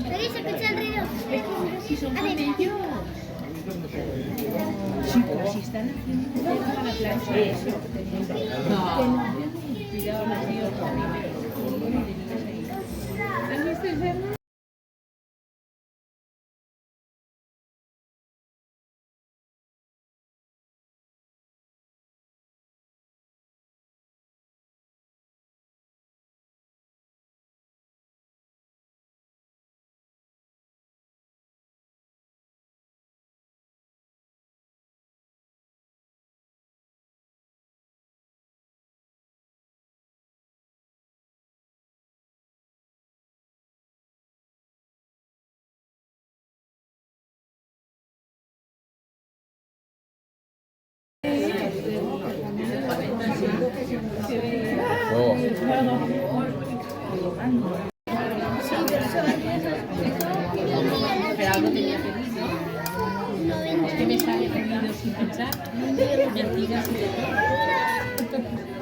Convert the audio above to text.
¿Queréis escuchar el ruido? Si son camellos. Chicos, si están haciendo para la plancha, eso. No. Cuidado, la tío. ¿Has visto el cerdo? Pero algo tenía que decir, ¿no? Es que me sale pedido sin pensar, mentiras y de todo.